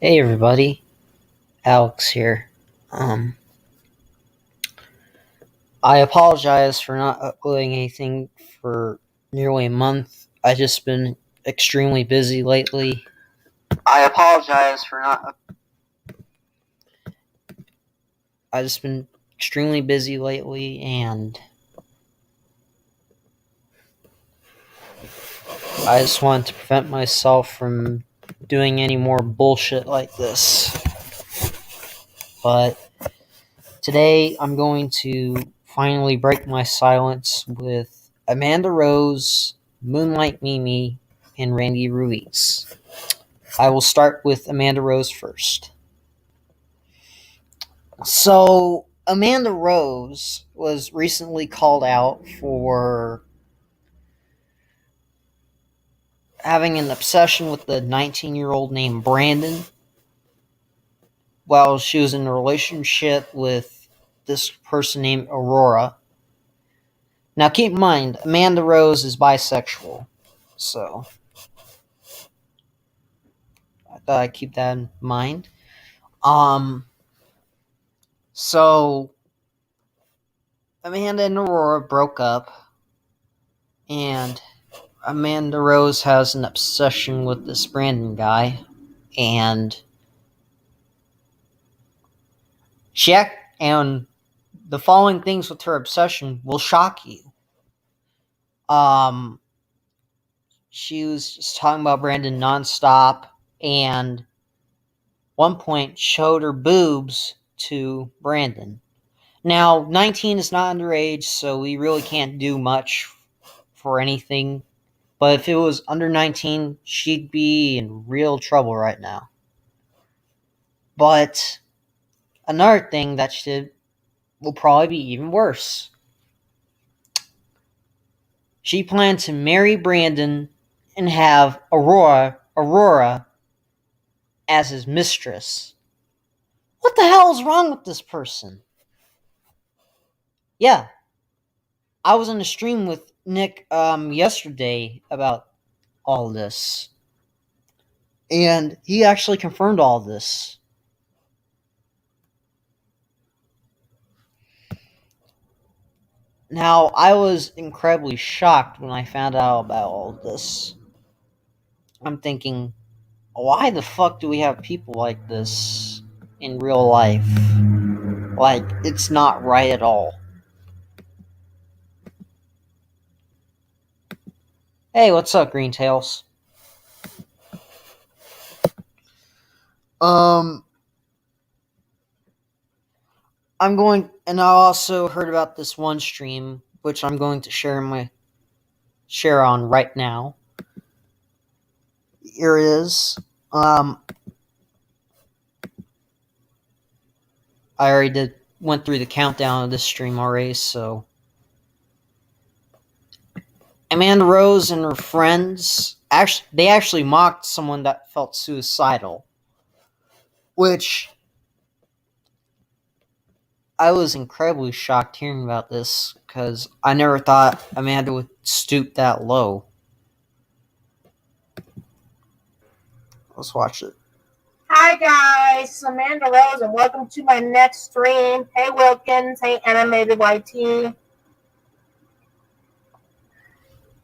Hey everybody, Alex here. Um, I apologize for not uploading anything for nearly a month. I just been extremely busy lately. I apologize for not. I just been extremely busy lately, and I just wanted to prevent myself from doing any more bullshit like this. But today I'm going to finally break my silence with Amanda Rose, Moonlight Mimi, and Randy Ruiz. I will start with Amanda Rose first. So, Amanda Rose was recently called out for having an obsession with the 19-year-old named Brandon while she was in a relationship with this person named Aurora. Now, keep in mind, Amanda Rose is bisexual, so I thought I'd keep that in mind. Um, so Amanda and Aurora broke up, and Amanda Rose has an obsession with this Brandon guy, and and the following things with her obsession will shock you. Um, she was just talking about Brandon nonstop, and one point showed her boobs to Brandon. Now, 19 is not underage, so we really can't do much for anything. But if it was under 19, she'd be in real trouble right now. But another thing that she did will probably be even worse. She planned to marry Brandon and have Aurora as his mistress. What the hell is wrong with this person? Yeah, I was on a stream with Nick yesterday about all this, and he actually confirmed all this. Now, I was incredibly shocked when I found out about all this. I'm thinking, why the fuck do we have people like this in real life? Like, it's not right at all. Hey, what's up, Green Tails? Um, and I also heard about this one stream, which I'm going to share on right now. Here it is. I already went through the countdown of this stream already, so Amanda Rose and her friends actually mocked someone that felt suicidal, which I was incredibly shocked hearing about this because I never thought Amanda would stoop that low. Let's watch it. Hi guys, it's Amanda Rose and welcome to my next stream. Hey Wilkins, hey Animated YT.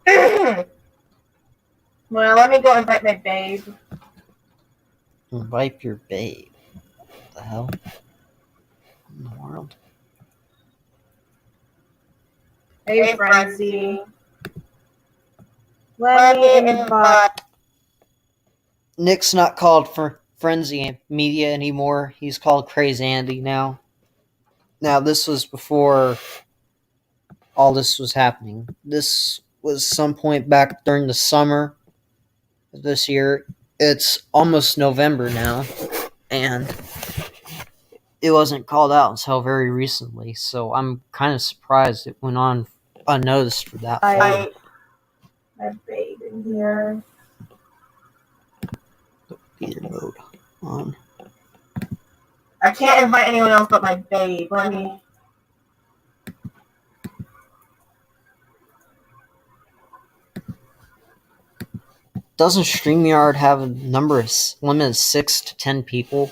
Well, let me go invite my babe. Invite your babe. What the hell? In the world? Hey Frenzy. Let me invite. Nick's not called for Frenzy Media anymore. He's called Crazy Andy now. Now, this was before all this was happening. This was some point back during the summer of this year. It's almost November now, and it wasn't called out until very recently, so I'm kind of surprised it went on unnoticed for that long. My babe in here. Theater mode on. I can't invite anyone else but my babe. Let me. doesn't StreamYard have a number of limit of 6 to 10 people?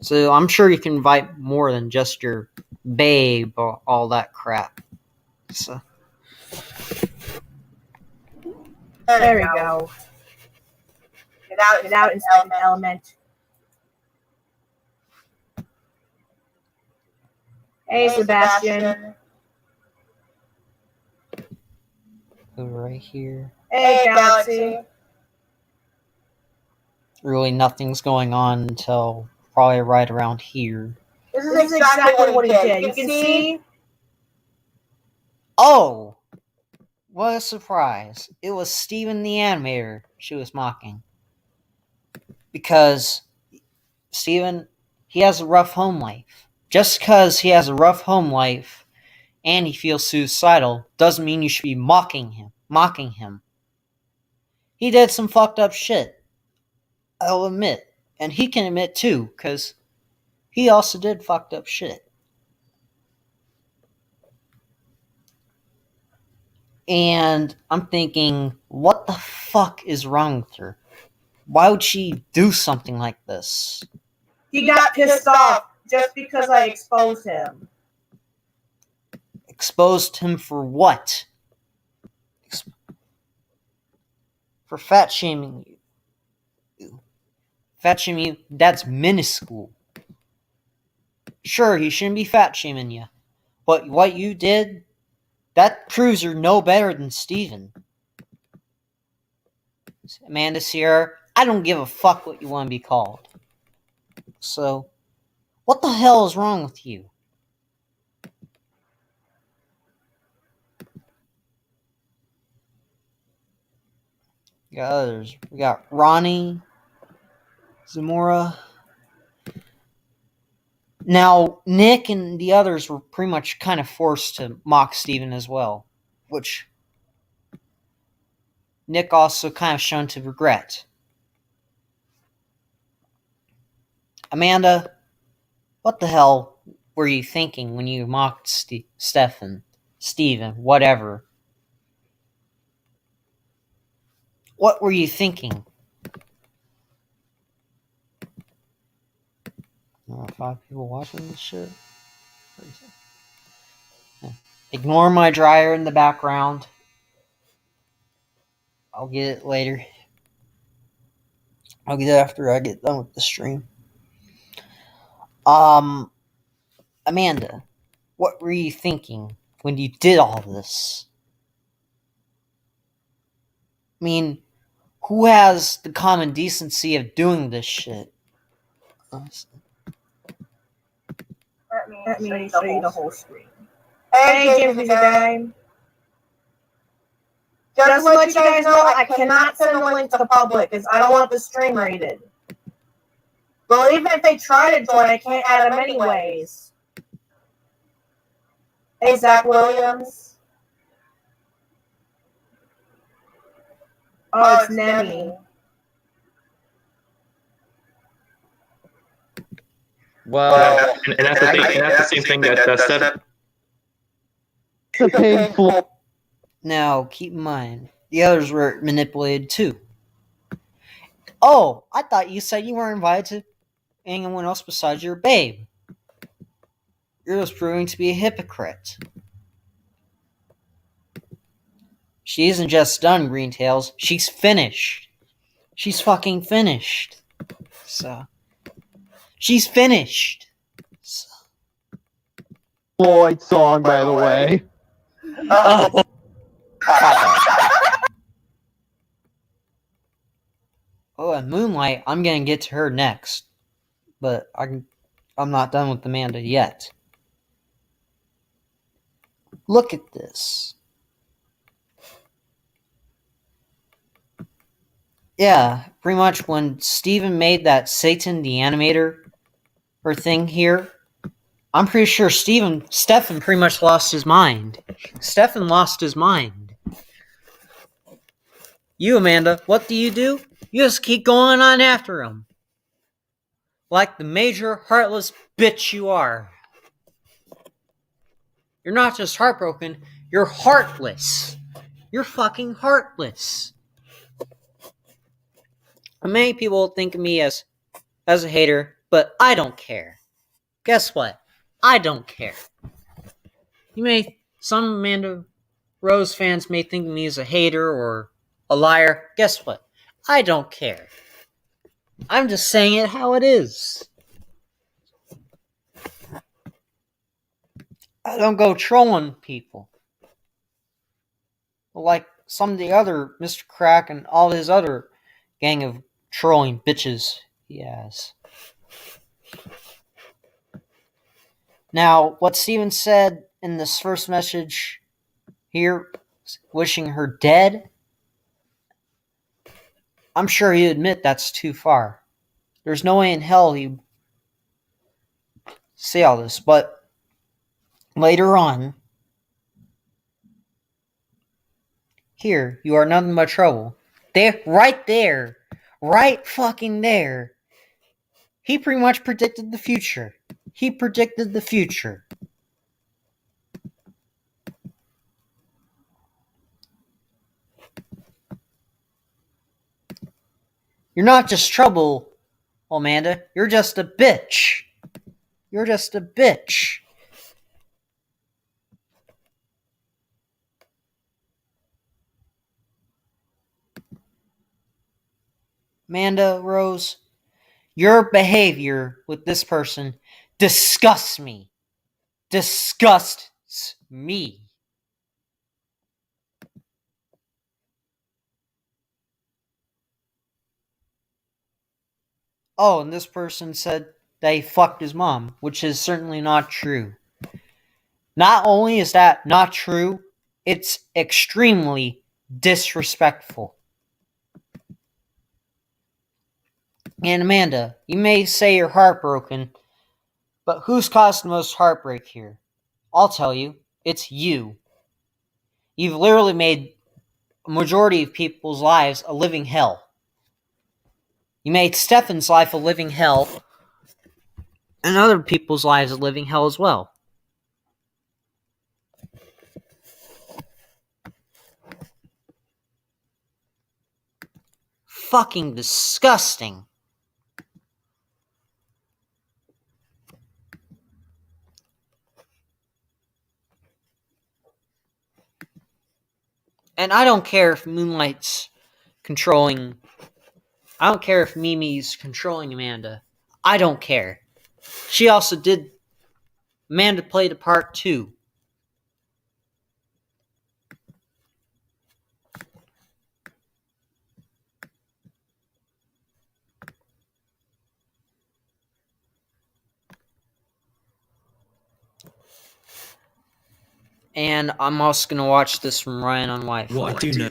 So I'm sure you can invite more than just your babe or all that crap. So there we go. Get out and spend element. Hey, Sebastian. right here. Hey, Galaxy. Really nothing's going on until probably right around here. This is exactly what he did. You can see. Oh! What a surprise. It was Steven the animator she was mocking. Because Steven, he has a rough home life. Just because he has a rough home life and he feels suicidal doesn't mean you should be mocking him. He did some fucked up shit. I'll admit. And he can admit too, because he also did fucked up shit. And I'm thinking, what the fuck is wrong with her? Why would she do something like this? He got pissed off just because I exposed him. Exposed him for what? For fat shaming you. Fat shaming you, that's minuscule. Sure, he shouldn't be fat shaming you. But what you did, that proves you're no better than Steven. Amanda Sierra, I don't give a fuck what you want to be called. So, what the hell is wrong with you? We got others. We got Ronnie, Zamora. Now, Nick and the others were pretty much kind of forced to mock Steven as well, which Nick also kind of shown to regret. Amanda, what the hell were you thinking when you mocked Steven, whatever? What were you thinking? 5 people watching this shit. Ignore my dryer in the background. I'll get it later. I'll get it after I get done with the stream. Amanda, what were you thinking when you did all this? I mean, who has the common decency of doing this shit? Let me show you the whole screen. Hey, James, is your guy? Just to let you guys know, I cannot send a link to the public because I don't want the stream rated. Well, even if they try to join, I can't add them anyways. Hey, Zach Williams. Oh, it's Nemi. Well, and that's the thing. And that's the same thing that Steph. It's painful. Now, keep in mind, the others were manipulated too. Oh, I thought you said you weren't invited to anyone else besides your babe. You're just proving to be a hypocrite. She isn't just done, Greentails. She's finished. She's fucking finished. So, she's finished. So. Floyd song, by the way. Oh. Oh, and Moonlight, I'm gonna get to her next. But I'm not done with Amanda yet. Look at this. Yeah, pretty much when Steven made that Satan the Animator or thing here, I'm pretty sure Stefan pretty much lost his mind. Stefan lost his mind. You, Amanda, what do? You just keep going on after him. Like the major heartless bitch you are. You're not just heartbroken, you're heartless. You're fucking heartless. Many people think of me as a hater, but I don't care. Guess what? I don't care. Some Amanda Rose fans may think of me as a hater or a liar. Guess what? I don't care. I'm just saying it how it is. I don't go trolling people like some of the other Mr. Crack and all his other gang of trolling bitches he has. Now, what Steven said in this first message here, wishing her dead, I'm sure he'd admit that's too far. There's no way in hell he'd say all this, but later on, here, you are nothing but trouble. There, right fucking there. He pretty much predicted the future. He predicted the future. You're not just trouble, Amanda. You're just a bitch. You're just a bitch. Amanda Rose, your behavior with this person disgusts me. Disgusts me. Oh, and this person said that he fucked his mom, which is certainly not true. Not only is that not true, it's extremely disrespectful. And Amanda, you may say you're heartbroken, but who's caused the most heartbreak here? I'll tell you, it's you. You've literally made a majority of people's lives a living hell. You made Stefan's life a living hell, and other people's lives a living hell as well. Fucking disgusting. And I don't care if Moonlight's controlling. I don't care if Mimi's controlling Amanda. I don't care. She also did. Amanda played a part too. And I'm also going to watch this from Ryan on Wi-Fi. What I do know,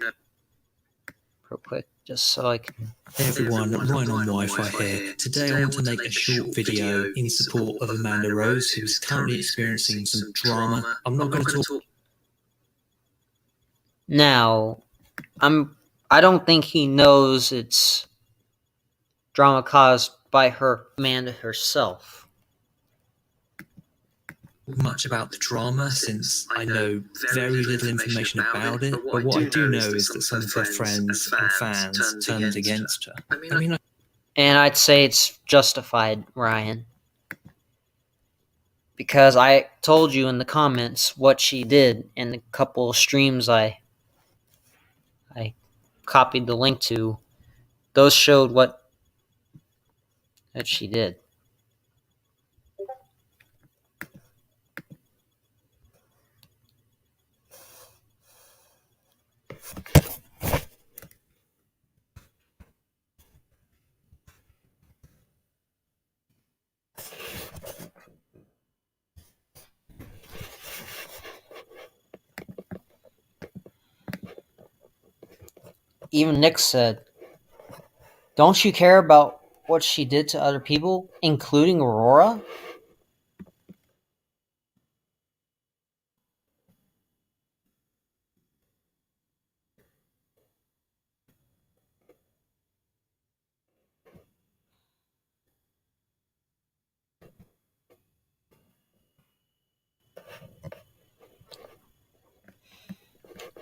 real quick, just so I can. hey everyone, Ryan on Wi-Fi here. Today I want to make a short video in support of Amanda Rose, who's currently experiencing some drama. I'm not going to talk. Now, I don't think he knows it's drama caused by Amanda herself. Much about the drama since I know very little information about it, but what I do know is that some of her friends and fans turned against her. And I'd say it's justified, Ryan. Because I told you in the comments what she did in the couple of streams I copied the link to. Those showed that she did. Even Nick said, "Don't you care about what she did to other people, including Aurora?"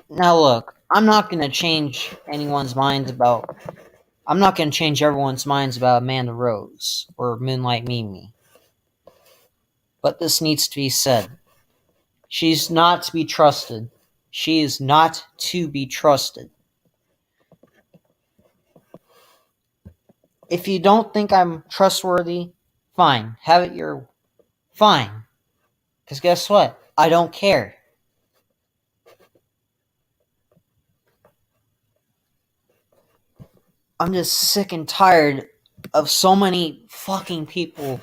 Now look, I'm not going to change anyone's minds about I'm not going to change everyone's minds about Amanda Rose or Moonlight Mimi. But this needs to be said. She's not to be trusted. She is not to be trusted. If you don't think I'm trustworthy, fine. Have it your... Fine. Because guess what? I don't care. I'm just sick and tired of so many fucking people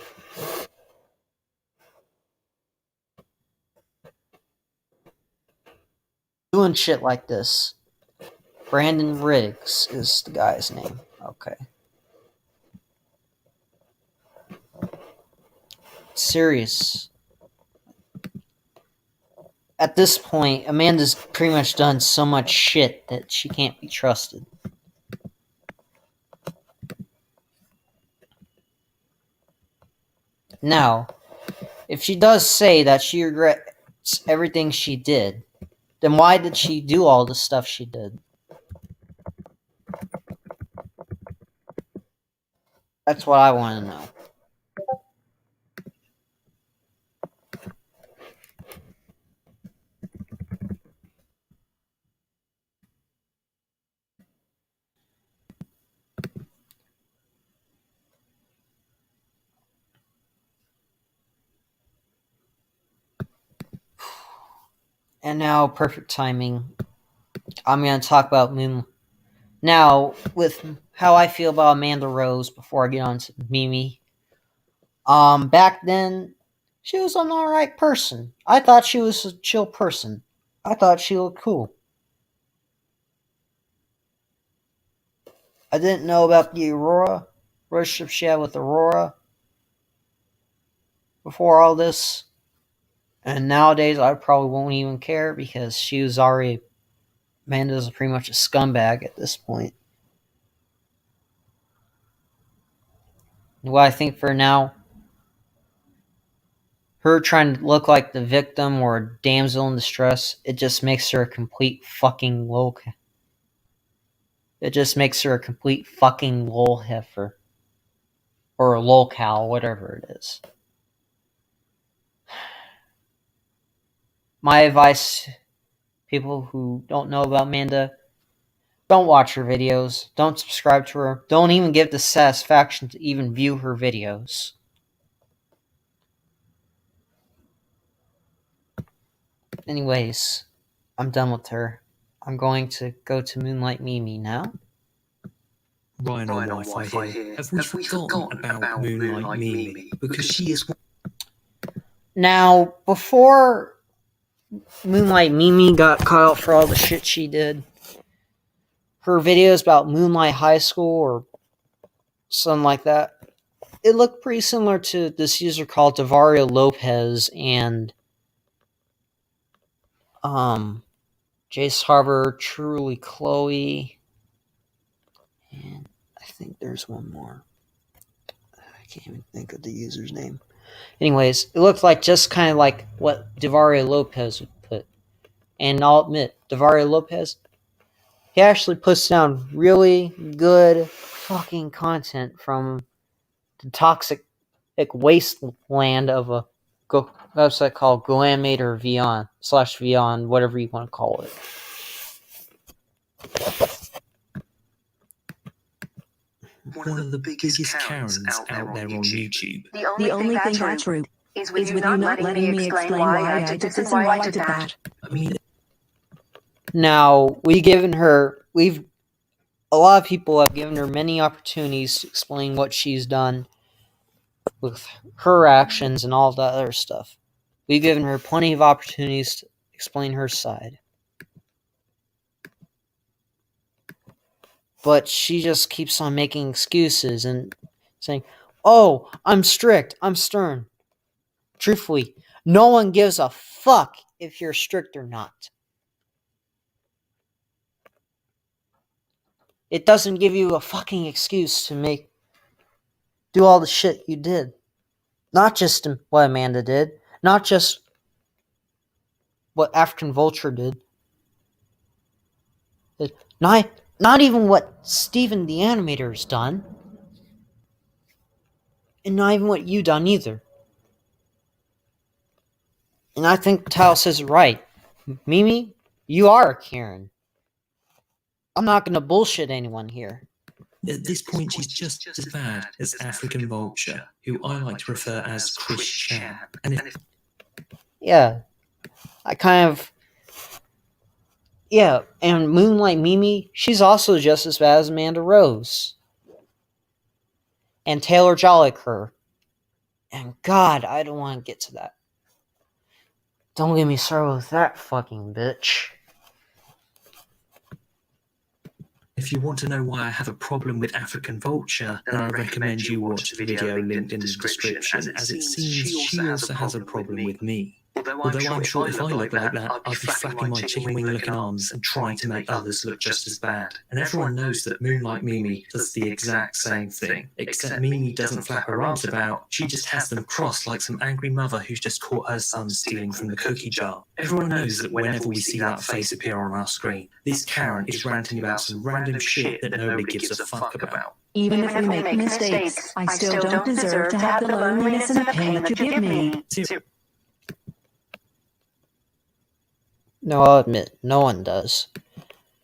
doing shit like this. Brandon Riggs is the guy's name. Okay. Serious. At this point, Amanda's pretty much done so much shit that she can't be trusted. Now, if she does say that she regrets everything she did, then why did she do all the stuff she did? That's what I want to know. And now, perfect timing. I'm going to talk about Moonlight. Now, with how I feel about Amanda Rose before I get on to Mimi. Back then, she was an alright person. I thought she was a chill person. I thought she looked cool. I didn't know about the relationship she had with Aurora before all this. And nowadays, I probably won't even care because she was already... Amanda's pretty much a scumbag at this point. What I think for now, her trying to look like the victim or a damsel in distress, it just makes her a complete fucking lol. It just makes her a complete fucking lol heifer. Or a lol cow, whatever it is. My advice, people who don't know about Amanda, don't watch her videos. Don't subscribe to her. Don't even give the satisfaction to even view her videos. Anyways, I'm done with her. I'm going to go to Moonlight Mimi now. Ryan on Wi-Fi here. Have we forgotten about Moonlight Mimi? Because she is... Now, before Moonlight Mimi got caught out for all the shit she did, her videos about Moonlight High School or something like that, it looked pretty similar to this user called Davario Lopez and Jace Harbor, Truly Chloe, and I think there's one more. I can't even think of the user's name. Anyways, it looked like just kind of like what Davario Lopez would put. And I'll admit, Davario Lopez, he actually puts down really good fucking content from the toxic wasteland of a website called Glamade or Vion /Vion, whatever you want to call it. One of the biggest Karens out there on YouTube. The only thing that's true is with you not letting me explain why I did this and why I did that. I mean, Now, a lot of people have given her many opportunities to explain what she's done with her actions and all that other stuff. We've given her plenty of opportunities to explain her side. But she just keeps on making excuses and saying, oh, I'm strict, I'm stern. Truthfully, no one gives a fuck if you're strict or not. It doesn't give you a fucking excuse to do all the shit you did. Not just what Amanda did. Not just what African Vulture did. Not even what Steven the Animator's done. And not even what you done either. And I think Tal says it right. Mimi, you are a Karen. I'm not gonna bullshit anyone here. At this point, she's just as bad as African Vulture, who I like to refer as Chris Chan. And if Yeah. I kind of... Yeah, and Moonlight Mimi, she's also just as bad as Amanda Rose. And Taylor Jolliker. And God, I don't want to get to that. Don't get me started with that fucking bitch. if you want to know why I have a problem with African Vulture, then I recommend you watch the video linked in the description, as it seems she also has a problem with me. Although I'm sure if I look like that, I'd be flapping my chicken wing looking arms and trying to make others look just as bad. And everyone knows that Moonlight Mimi does the exact same thing, except Mimi doesn't flap her arms about, she just has them crossed like some angry mother who's just caught her son stealing from the cookie jar. Everyone knows that whenever we see that face appear on our screen, this Karen is ranting about some random shit that nobody gives a fuck about. Even if we make mistakes, I still don't deserve to have the loneliness and the pain that you give me. No, I'll admit, no one does.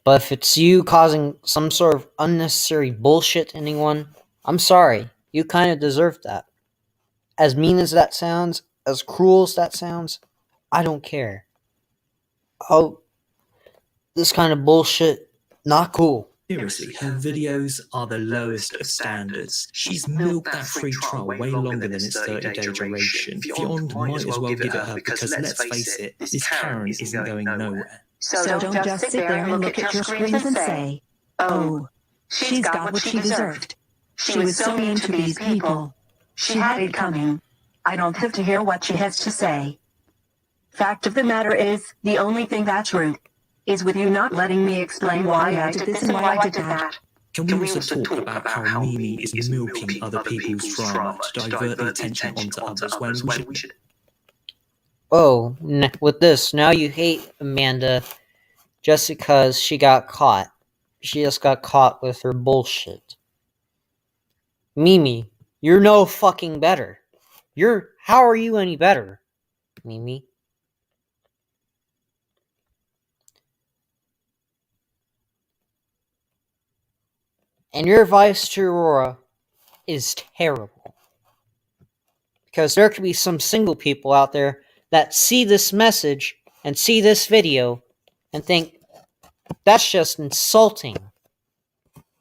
But if it's you causing some sort of unnecessary bullshit to anyone, I'm sorry. You kind of deserve that. As mean as that sounds, as cruel as that sounds, I don't care. Oh, this kind of bullshit, not cool. Seriously, her videos are the lowest of standards. She's milked that free trial way longer than its 30-day duration. Beyond might as well give it her because, let's face it, this Karen isn't going nowhere. So don't just sit there and look at your screens and say, oh, she's got what she deserved. She was so mean to these people. She had it coming. I don't have to hear what she has to say. Fact of the matter is, the only thing that's true is with you not letting me explain why I did this and why I did that. Can we also talk about how Mimi is milking other people's drama to divert the attention onto others when we should... Oh, with this, now you hate Amanda just because she got caught. She just got caught with her bullshit. Mimi, you're no fucking better. How are you any better, Mimi? And your advice to Aurora is terrible. Because there could be some single people out there that see this message and see this video and think, that's just insulting.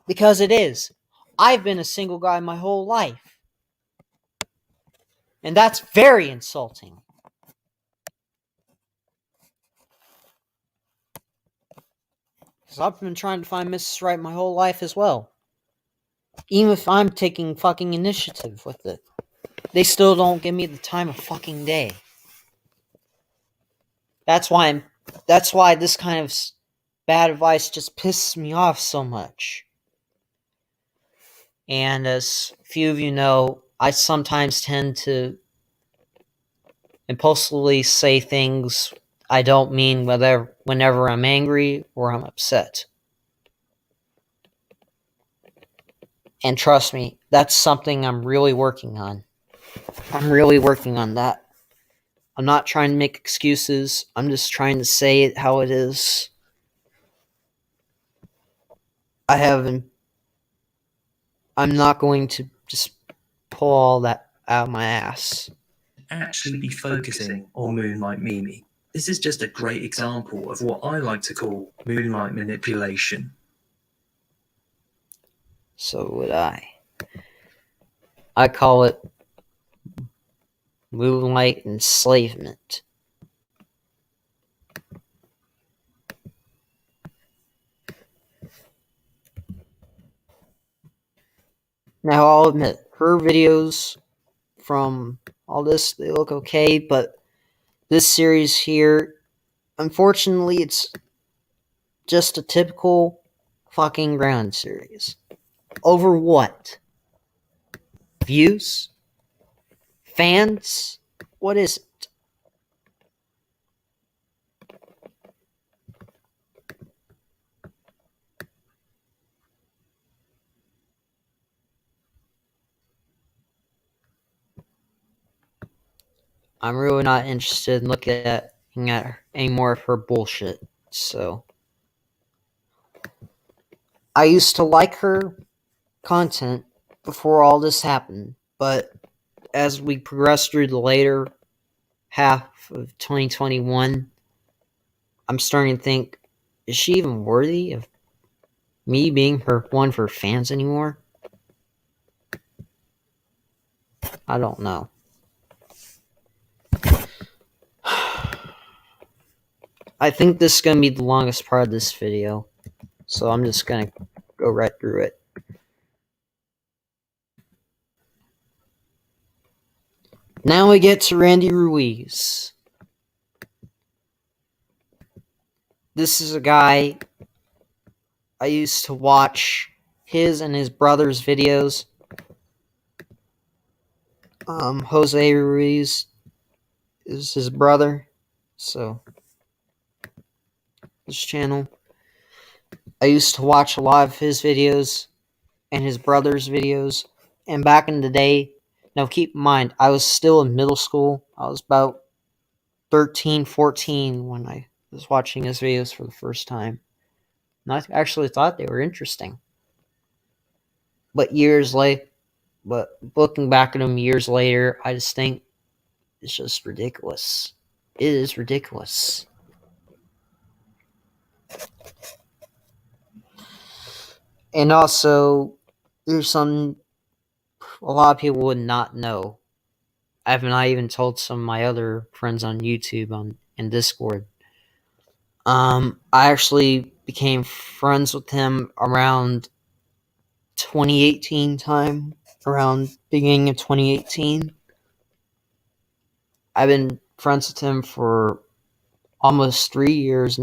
Because it is. I've been a single guy my whole life. And that's very insulting. Because I've been trying to find Mrs. Right my whole life as well. Even if I'm taking fucking initiative with it. They still don't give me the time of fucking day. That's why this kind of bad advice just pisses me off so much. And as a few of you know, I sometimes tend to impulsively say things I don't mean whenever I'm angry or I'm upset. And trust me, that's something I'm really working on. I'm really working on that. I'm not trying to make excuses. I'm just trying to say it how it is. I'm not going to just pull all that out of my ass. Actually be focusing on Moonlight Mimi. This is just a great example of what I like to call moonlight manipulation. So would I. I call it moonlight enslavement. Now, I'll admit, her videos from all this, they look okay, but this series here, unfortunately, it's just a typical fucking ground series. Over what? Views? Fans? What is it? I'm really not interested in looking at any more of her bullshit. So I used to like her content before all this happened, but as we progress through the later half of 2021, I'm starting to think, is she even worthy of me being one of her fans anymore? I don't know. I think this is going to be the longest part of this video, so I'm just going to go right through it. Now we get to Randy Ruiz. This is a guy I used to watch his and his brother's videos. Jose Ruiz is his brother, so this channel. I used to watch a lot of his videos and his brother's videos, and back in the day, now keep in mind, I was still in middle school. I was about 13, 14 when I was watching his videos for the first time. And I actually thought they were interesting. But looking back at them years later, I just think it's just ridiculous. It is ridiculous. And also, there's a lot of people would not know. I not even told some of my other friends on YouTube and Discord. I actually became friends with him around 2018 time, around beginning of 2018. I've been friends with him for almost 3 years.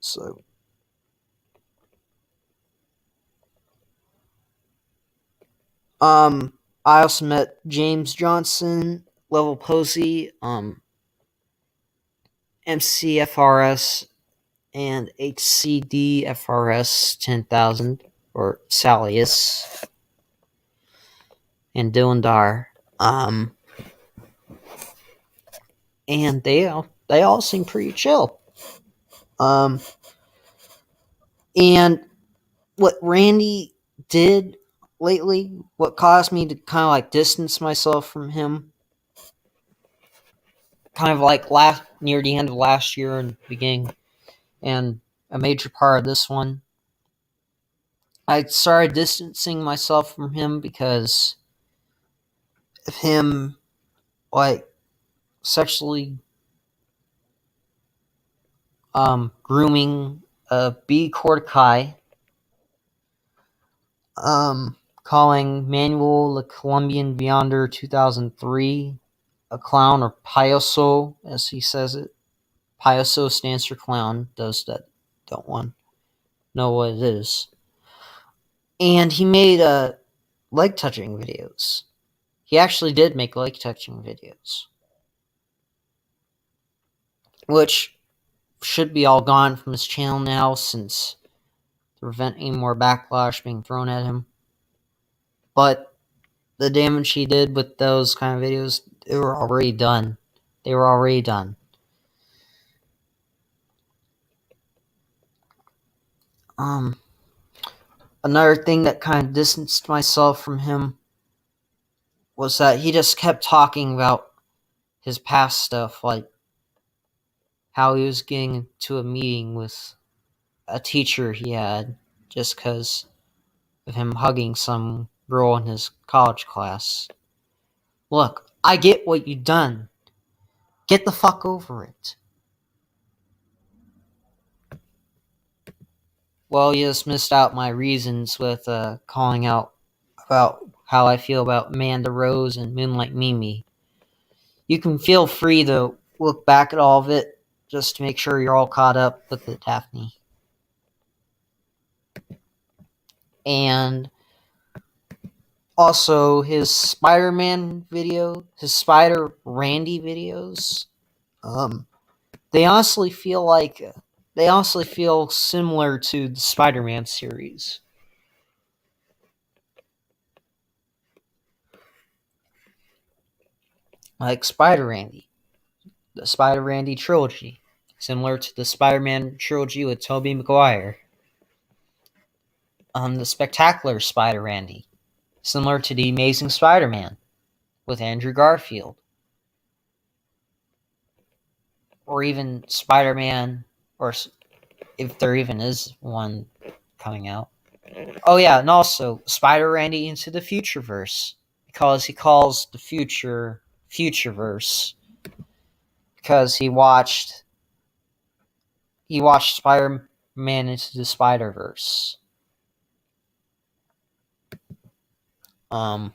So I also met James Johnson, Level Posey, MCFRS, and HCDFRS 10,000, or Salius, and Dylan Dar. And they all seem pretty chill. And what Randy did lately, what caused me to kind of like distance myself from him, kind of like near the end of last year and beginning, and a major part of this one, I started distancing myself from him because of him, like, sexually grooming B. Corticai, calling Manuel the Colombian Beyonder 2003 a clown, or payaso, as he says it. Payaso stands for clown, those that don't want to know what it is. And he made leg-touching videos. He actually did make leg-touching videos, which should be all gone from his channel now, since to prevent any more backlash being thrown at him. But the damage he did with those kind of videos, they were already done. Another thing that kind of distanced myself from him was that he just kept talking about his past stuff, like how he was getting into a meeting with a teacher he had just because of him hugging some girl in his college class. Look, I get what you done. Get the fuck over it. Well, you just missed out my reasons with calling out about how I feel about Amanda Rose and Moonlight Mimi. You can feel free to look back at all of it just to make sure you're all caught up with it, Daphne. And also his Spider-Man video, his Spider-Randy videos, they honestly feel similar to the Spider-Man series. like Spider Randy, the Spider Randy trilogy, similar to the Spider-Man trilogy with Tobey Maguire. The Spectacular Spider Randy, similar to the Amazing Spider-Man with Andrew Garfield, or even Spider-Man, or if there even is one coming out. Oh yeah, and also Spider Randy into the Futureverse, because he calls the future Futureverse, because he watched Spider-Man into the Spider-Verse. And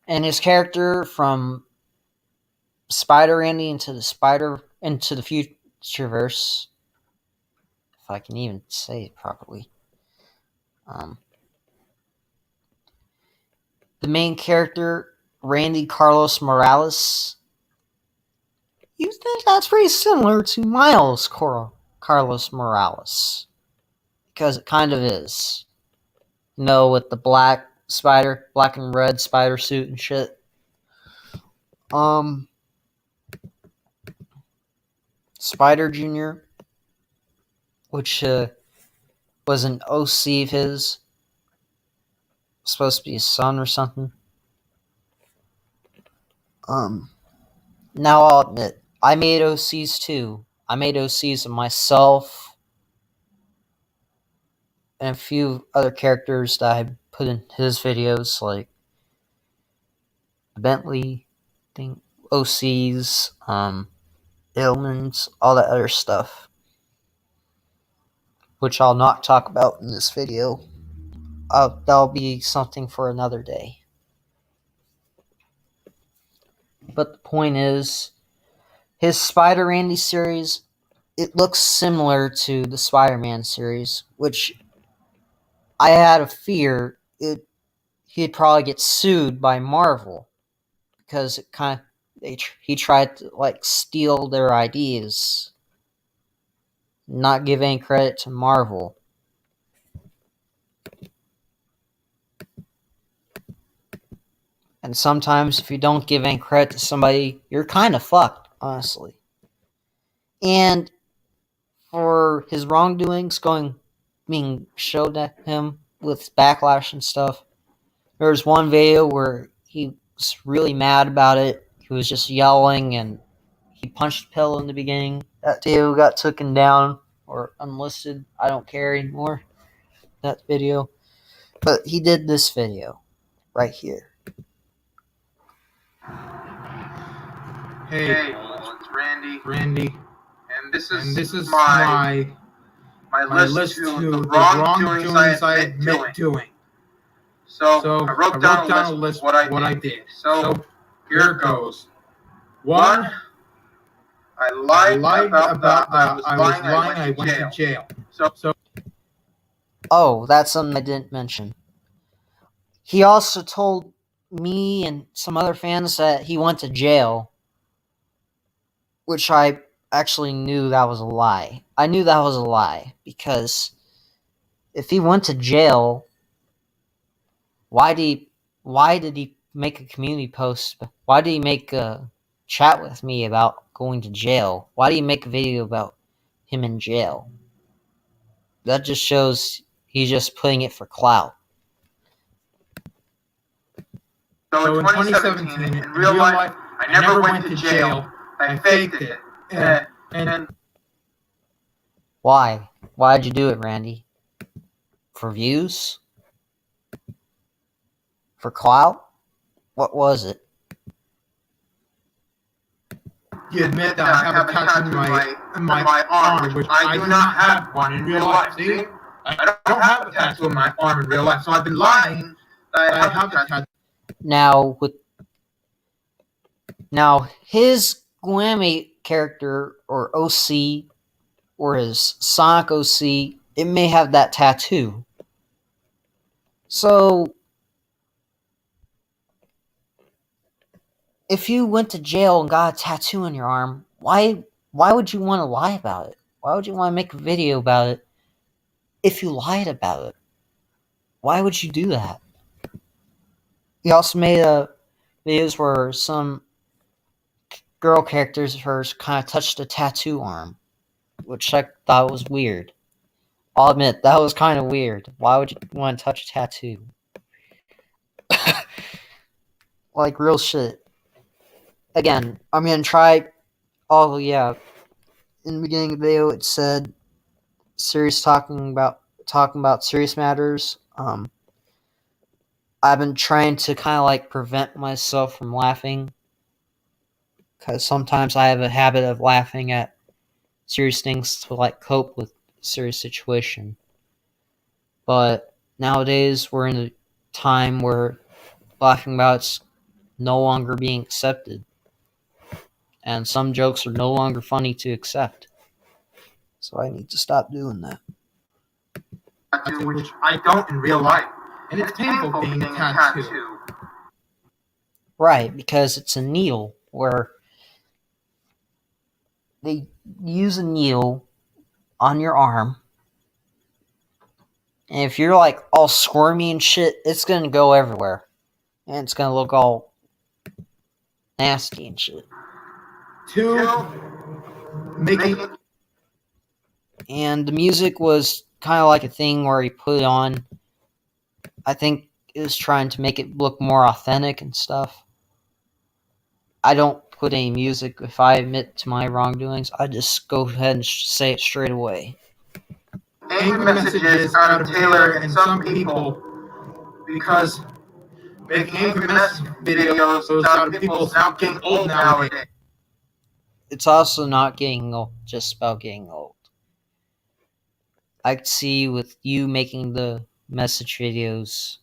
his character from Spider Randy into the Futureverse, if I can even say it properly. The main character, Randy Carlos Morales, you think that's pretty similar to Miles Carlos Morales, because it kind of is. With the black and red spider suit and shit. Spider Jr., which was an OC of his, supposed to be his son or something. Now I'll admit, I made OCs too. I made OCs of myself and a few other characters that I put in his videos, like Bentley thing, OCs, ailments, all that other stuff, which I'll not talk about in this video. That'll be something for another day. But the point is, his Spider Randy series, it looks similar to the Spider-Man series, which I had a fear he'd probably get sued by Marvel, because it kind of he tried to steal their ideas, not give any credit to Marvel. And sometimes if you don't give any credit to somebody, you're kind of fucked, honestly. And for his wrongdoings being showed at him with backlash and stuff, there was one video where he was really mad about it. He was just yelling and he punched a pillow in the beginning. That video got taken down or unlisted. I don't care anymore. That video. But he did this video right here. Hey, it's Randy, and this is my list to the wrongdoings I admit doing. So I wrote down a list of what I did. So here it goes. 1, I lied about I was lying. I went to jail. So Oh, that's something I didn't mention. He also told me and some other fans that he went to jail, which I actually knew that was a lie. I knew that was a lie, because if he went to jail, why did he make a community post? Why did he make a chat with me about going to jail? Why did he make a video about him in jail? That just shows he's just putting it for clout. in 2017, in real life, I never went to jail. I faked it. And Why? Why'd you do it, Randy? For views? For clout? What was it? you admit that I have a tattoo in my arm, which I do not have one in real life. See? I don't have a tattoo in my arm in real life, so I've been lying that I have a tattoo. Now his Glammy character, or OC, or his Sonic OC, it may have that tattoo. So if you went to jail and got a tattoo on your arm, why would you want to lie about it? Why would you want to make a video about it if you lied about it? Why would you do that? He also made videos where some girl characters of hers kind of touched a tattoo arm, which I thought was weird. I'll admit, that was kind of weird. Why would you want to touch a tattoo? Like, real shit. Again, I'm gonna try. Oh, yeah. In the beginning of the video, it said serious talking about serious matters. I've been trying to kind of like prevent myself from laughing, because sometimes I have a habit of laughing at serious things to like cope with a serious situation. But nowadays we're in a time where laughing about it's no longer being accepted, and some jokes are no longer funny to accept. So I need to stop doing that. Which I don't in real life. And it's painful being a tattoo. Right, because it's a needle where they use a needle on your arm, and if you're like all squirmy and shit, it's gonna go everywhere, and it's gonna look all nasty and shit. And the music was kind of like a thing where he put it on. I think it was trying to make it look more authentic and stuff. I don't put any music if I admit to my wrongdoings. I just go ahead and say it straight away. Angry messages out of Taylor and some people because making angry message videos out of people is now getting old nowadays. It's also not getting old, just about getting old. I could see with you making the message videos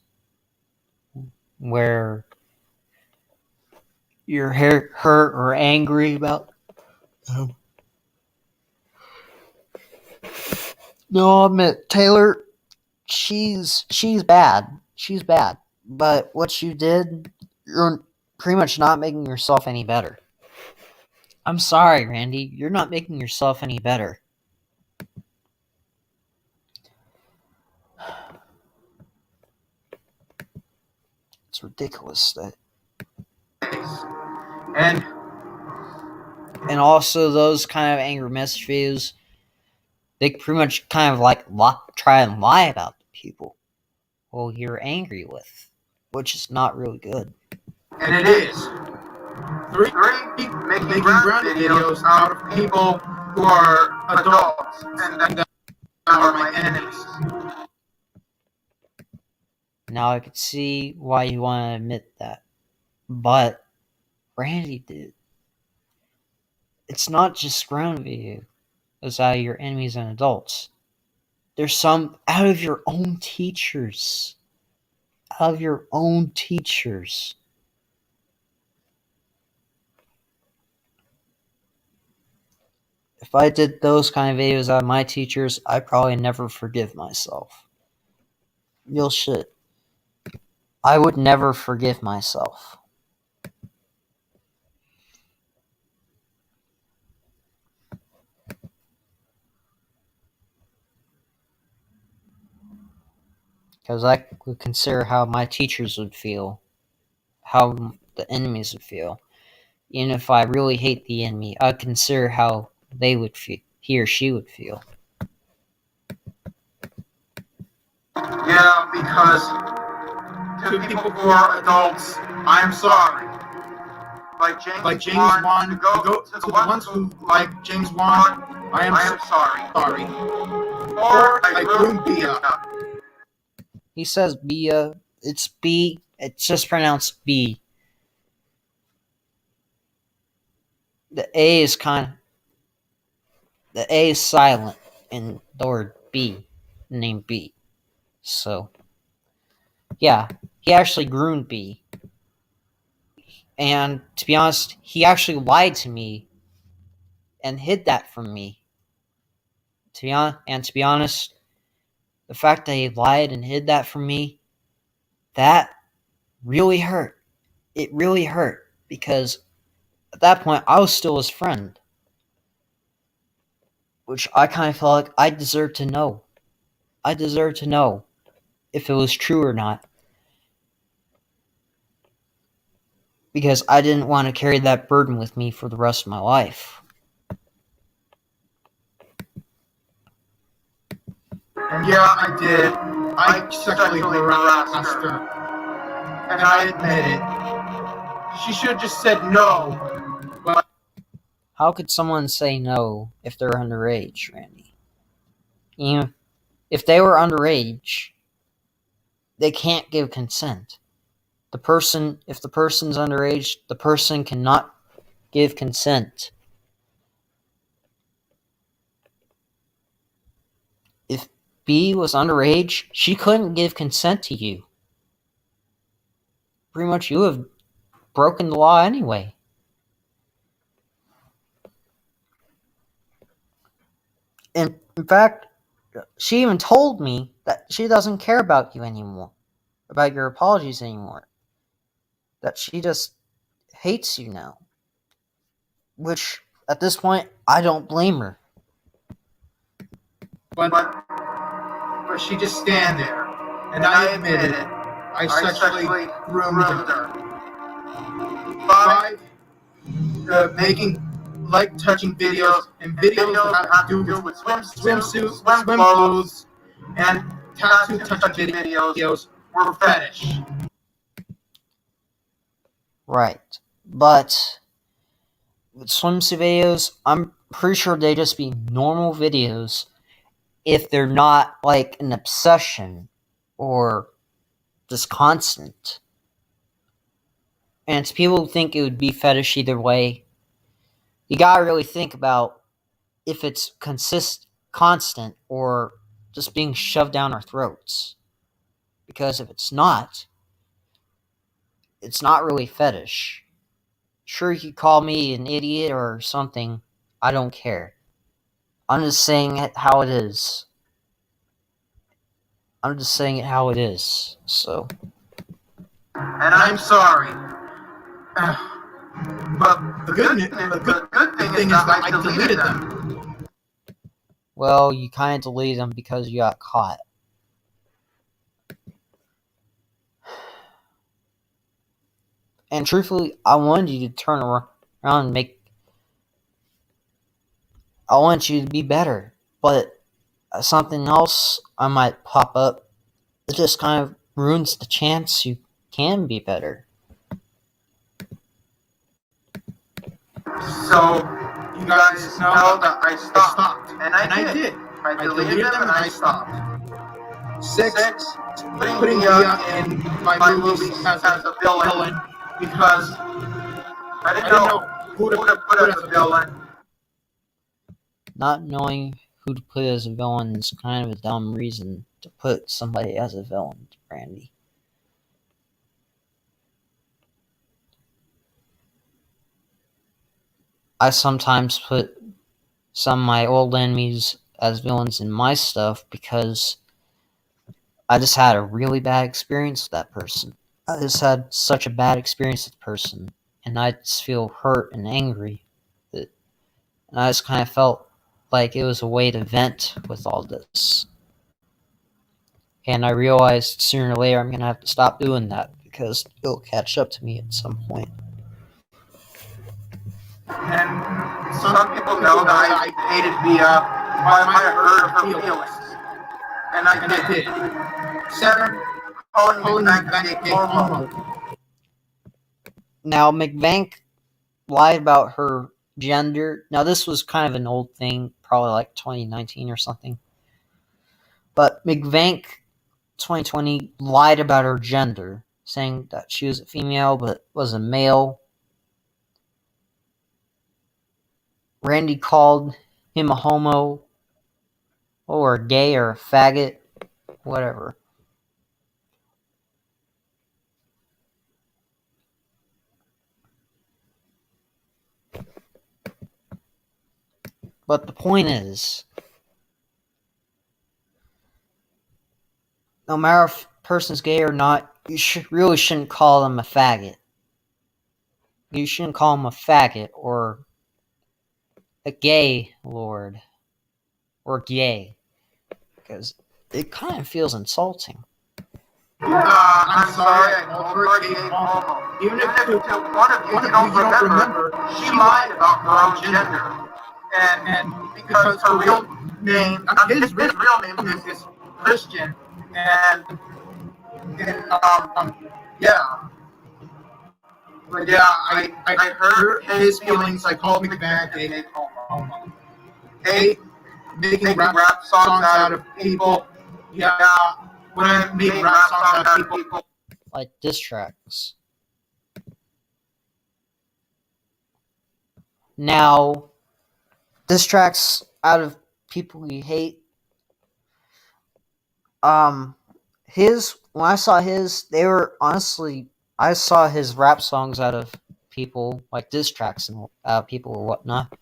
where you're hurt or angry about. No, I'll admit, Taylor, she's bad. She's bad. But what you did, you're pretty much not making yourself any better. I'm sorry, Randy. You're not making yourself any better. It's ridiculous that. And also those kind of angry message videos, they pretty much kind of like try and lie about the people well you're angry with, which is not really good. And it is. Three making ground videos out of people who are adults and that are my enemies. Now I could see why you want to admit that. But Randy did. It's not just ground videos out of your enemies and adults. There's some out of your own teachers. Out of your own teachers. If I did those kind of videos out of my teachers, I'd probably never forgive myself. Real shit. I would never forgive myself. Because I would consider how my teachers would feel. How the enemies would feel. Even if I really hate the enemy, I'd consider how they would feel. He or she would feel. Yeah, because to people who are adults, I'm sorry. Like James Wan, to go to the ones who like James Wan, I am sorry. Or like Ruiz. He says Bia. It's B. It's just pronounced B. The A is the A is silent in the word B, the name B. So, yeah, he actually groomed B. And to be honest, he actually lied to me and hid that from me. To be honest, the fact that he lied and hid that from me, that really hurt. It really hurt because at that point I was still his friend, which I kind of felt like I deserved to know. I deserved to know if it was true or not. Because I didn't want to carry that burden with me for the rest of my life. And yeah, I did. I sexually harassed her. And I admit it. She should have just said no. But How could someone say no if they're underage, Randy? You know, if they were underage, they can't give consent. If the person's underage, the person cannot give consent. If B was underage, she couldn't give consent to you. Pretty much you have broken the law anyway. And in fact, she even told me that she doesn't care about you anymore, about your apologies anymore. That she just hates you now. Which, at this point, I don't blame her. but she just stand there. And I admit it. I sexually groomed her. By making touching videos and videos that have to do with swimsuits, swim clothes, and tattoo touching videos were fetish. Right. But with swimsuit videos, I'm pretty sure they just be normal videos if they're not like an obsession or just constant. And people think it would be fetish either way. You gotta really think about if it's constant or just being shoved down our throats. Because if it's not really fetish. Sure, you could call me an idiot or something. I don't care. I'm just saying it how it is. So. And I'm sorry. But the good thing is that I deleted them. Well, you kind of deleted them because you got caught. And truthfully, I wanted you to turn around and I want you to be better. But something else I might pop up, it just kind of ruins the chance you can be better. So, you guys know that I stopped. And I did. I deleted them and I stopped. 6, putting Mia in my movies as a villain because I didn't know who to put as a villain. Not knowing who to put as a villain is kind of a dumb reason to put somebody as a villain, Randy. I sometimes put some of my old enemies as villains in my stuff because I just had a really bad experience with that person. I just had such a bad experience with the person, and I just feel hurt and angry. And I just kind of felt like it was a way to vent with all this. And I realized sooner or later I'm going to have to stop doing that because it'll catch up to me at some point. And some people know that I hated Mia, but I might have hurt her feelings. And I did. 7, calling McVank a homo. Now, McVank lied about her gender. Now, this was kind of an old thing, probably like 2019 or something. But McVank 2020 lied about her gender, saying that she was a female but was a male. Randy called him a homo or a gay or a faggot, whatever. But the point is, no matter if a person's gay or not, you really shouldn't call them a faggot. You shouldn't call them a faggot or a gay lord or gay, because it kind of feels insulting. I'm sorry, I called her a gay homo. Even if to one of you don't remember, she lied about her own gender. And because her real name, his real name is Christian, and yeah. But yeah, I hurt his feelings. I called me back a gay homo. Hey, making rap songs out of people. Yeah, when I made rap songs out of people. Like diss tracks. Now, diss tracks out of people you hate. When I saw his, they were honestly, I saw his rap songs out of people, like diss tracks and people or whatnot.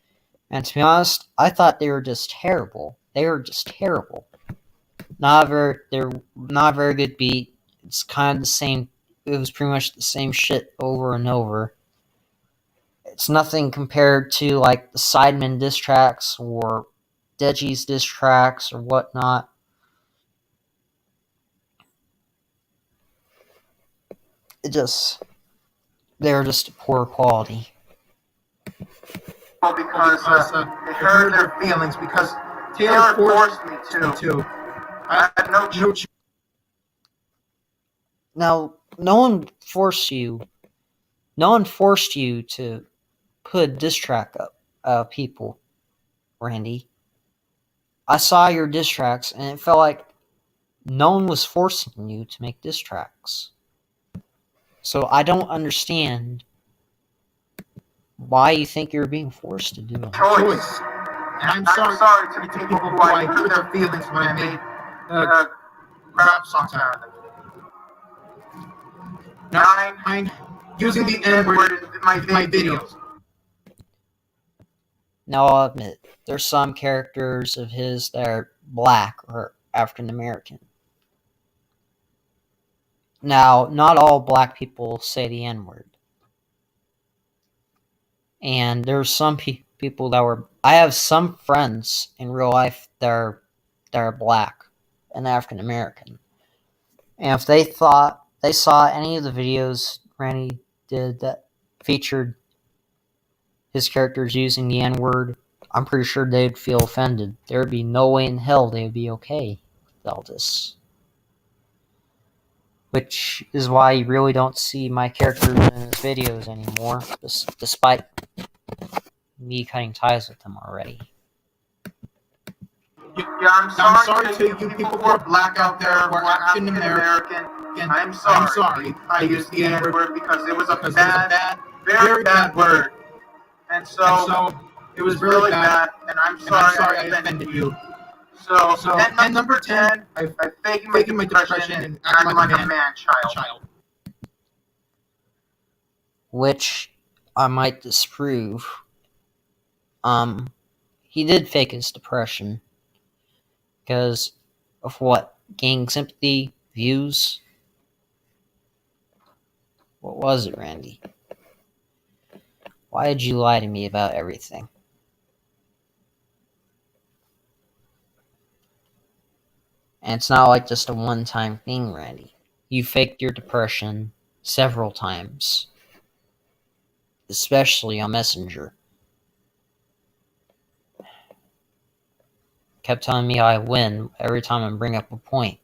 And to be honest, I thought they were just terrible. They were just terrible. They're not a very good beat. It's kind of the same. It was pretty much the same shit over and over. It's nothing compared to like the Sidemen diss tracks or Deji's diss tracks or whatnot. They were just poor quality. Well, because it hurt their feelings, because Taylor forced me to. I had no choice. Now, no one forced you to put a diss track up, people, Randy. I saw your diss tracks, and it felt like no one was forcing you to make diss tracks. So I don't understand why you think you're being forced to do it. Choice. And I'm sorry to people who I hurt their feelings when I made rap songs out of them. 9, using the N-word in my videos. Now I'll admit, there's some characters of his that are black or African American. Now, not all black people say the N-word. And there's some people that were... I have some friends in real life that are black and African American. And if they saw any of the videos Randy did that featured his characters using the N-word, I'm pretty sure they'd feel offended. There would be no way in hell they would be okay with all this. Which is why you really don't see my characters in his videos anymore, despite me cutting ties with them already. Yeah, I'm sorry to you people who are black out there, who are African American. And I'm sorry. I used the N-word because it was a bad, very bad word. And so it was really bad, and I'm sorry I offended you. So and number 10, I faked my depression and acted like a man-child. Which I might disprove. He did fake his depression. Because of what? Gang sympathy? Views? What was it, Randy? Why did you lie to me about everything? And it's not like just a one-time thing, Randy. You faked your depression several times. Especially on Messenger. Kept telling me I win every time I bring up a point.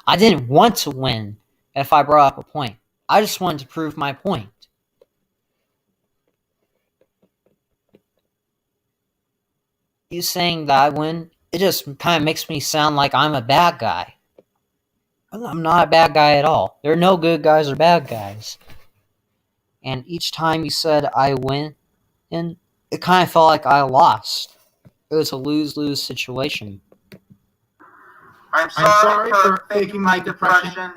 I didn't want to win if I brought up a point. I just wanted to prove my point. You saying that I win, it just kind of makes me sound like I'm a bad guy. I'm not a bad guy at all. There are no good guys or bad guys. And each time you said I win, and it kind of felt like I lost. It was a lose-lose situation. I'm sorry for faking my depression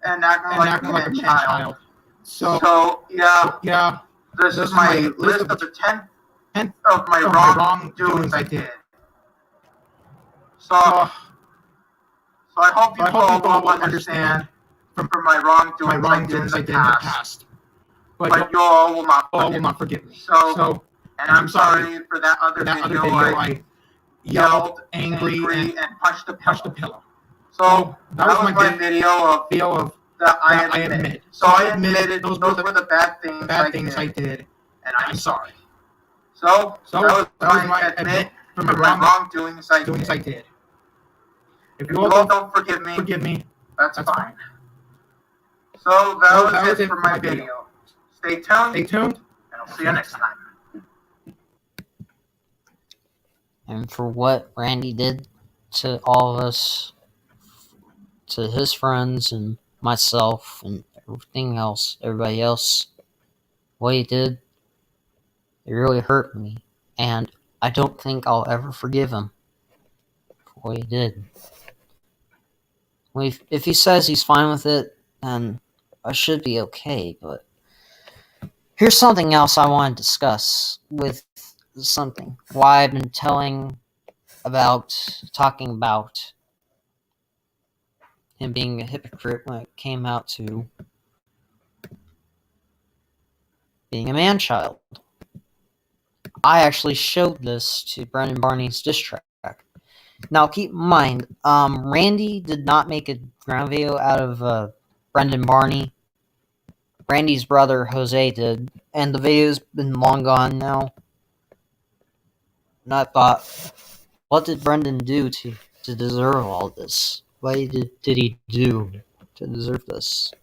and acting like a man-child. So yeah, this is my list of the 10 of my wrongdoings I did. So I hope you all will understand from my wrongdoings I did in the past. But you all will not forgive me. So and I'm sorry for that other video I yelled, angry, and punched the pillow. So that was my video of that I admit. So I admitted those were the bad things I did, and I'm sorry. So that was my admit for my wrongdoings I did. If you all don't forgive me, that's fine. So that was it for my video. Stay tuned, and I'll see you next time. And for what Randy did to all of us, to his friends and myself and everything else, everybody else, what he did, it really hurt me. And I don't think I'll ever forgive him for what he did. If he says he's fine with it, then I should be okay, but here's something else I want to discuss with something. Why I've been talking about him being a hypocrite when it came out to being a man-child. I actually showed this to Brendan Barney's diss track. Now keep in mind, Randy did not make a ground video out of Brendan Barney. Randy's brother Jose did, and the video's been long gone now. And I thought, what did Brendan do to deserve all this? What did he do to deserve this?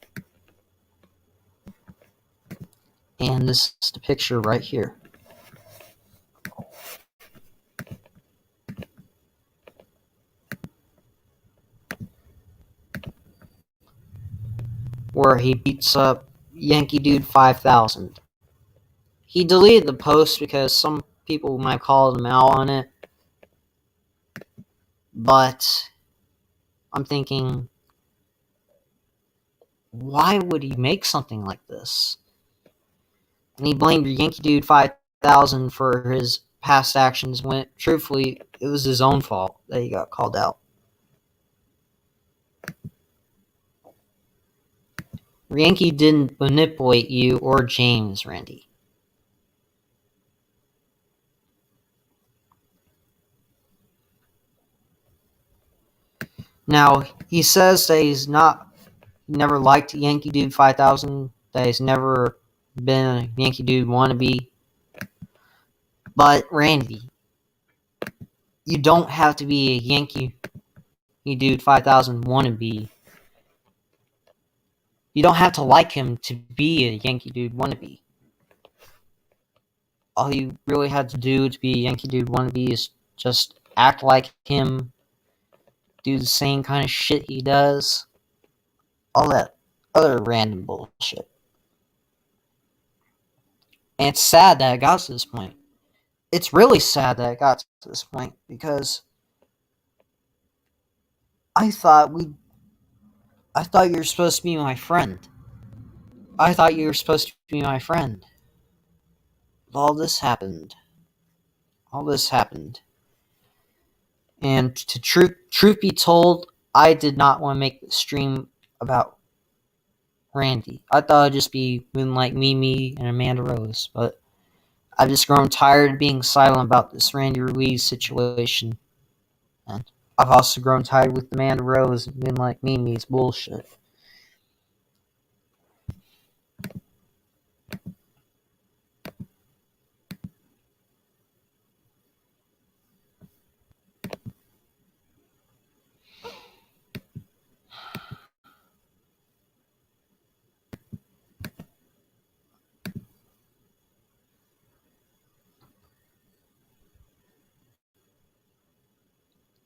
And this is the picture right here. Where he beats up Yankee Dude 5000. He deleted the post because some people might call him out on it. But I'm thinking, why would he make something like this? And he blamed Yankee Dude 5000 for his past actions when, truthfully, it was his own fault that he got called out. Yankee didn't manipulate you or James, Randy. Now, he says that he never liked Yankee Dude 5000, that he's never been a Yankee Dude wannabe. But, Randy, you don't have to be a Yankee Dude 5000 wannabe. You don't have to like him to be a Yankee Dude wannabe. All you really had to do to be a Yankee Dude wannabe is just act like him, do the same kind of shit he does, all that other random bullshit. And it's sad that it got to this point. It's really sad that it got to this point, because I thought you were supposed to be my friend. I thought you were supposed to be my friend. But all this happened. And to truth be told, I did not want to make the stream about Randy. I thought it'd just be Moonlight, Mimi, and Amanda Rose, but I've just grown tired of being silent about this Randy Ruiz situation. And I've also grown tired with Amanda Rose and Moonlight, Mimi's bullshit.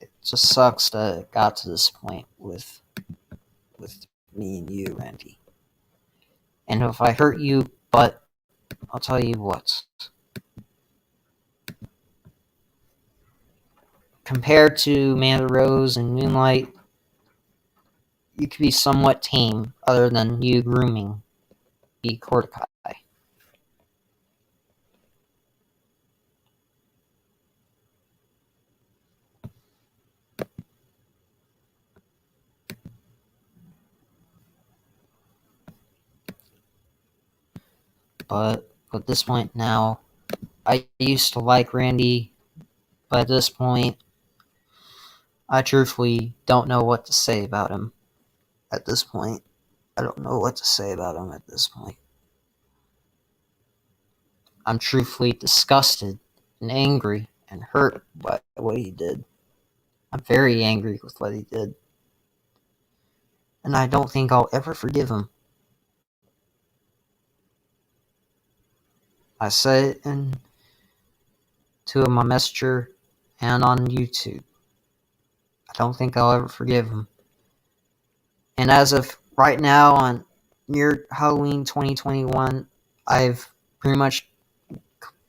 It just sucks that it got to this point with me and you, Randy. And if I hurt you, but I'll tell you what. Compared to Amanda Rose and Moonlight, you could be somewhat tame, other than you grooming B. Cortici. But at this point now, I used to like Randy, but at this point, I truthfully don't know what to say about him at this point. I don't know what to say about him at this point. I'm truthfully disgusted and angry and hurt by what he did. I'm very angry with what he did. And I don't think I'll ever forgive him. I said it to my messenger and on YouTube. I don't think I'll ever forgive him. And as of right now, on near Halloween 2021, I've pretty much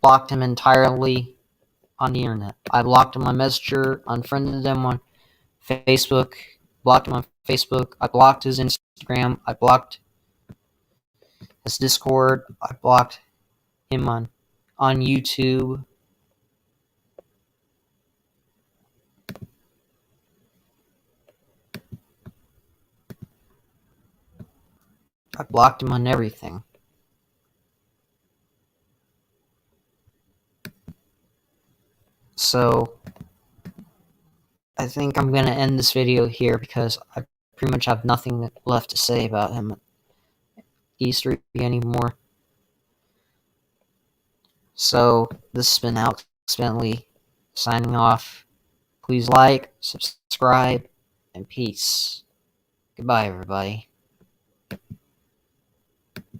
blocked him entirely on the internet. I blocked him on Messenger, unfriended him on Facebook, blocked him on Facebook. I blocked his Instagram. I blocked his Discord. I blocked him on YouTube. I blocked him on everything. So, I think I'm going to end this video here because I pretty much have nothing left to say about him at E3 anymore. So, this has been Alex Bentley signing off. Please like, subscribe, and peace. Goodbye, everybody.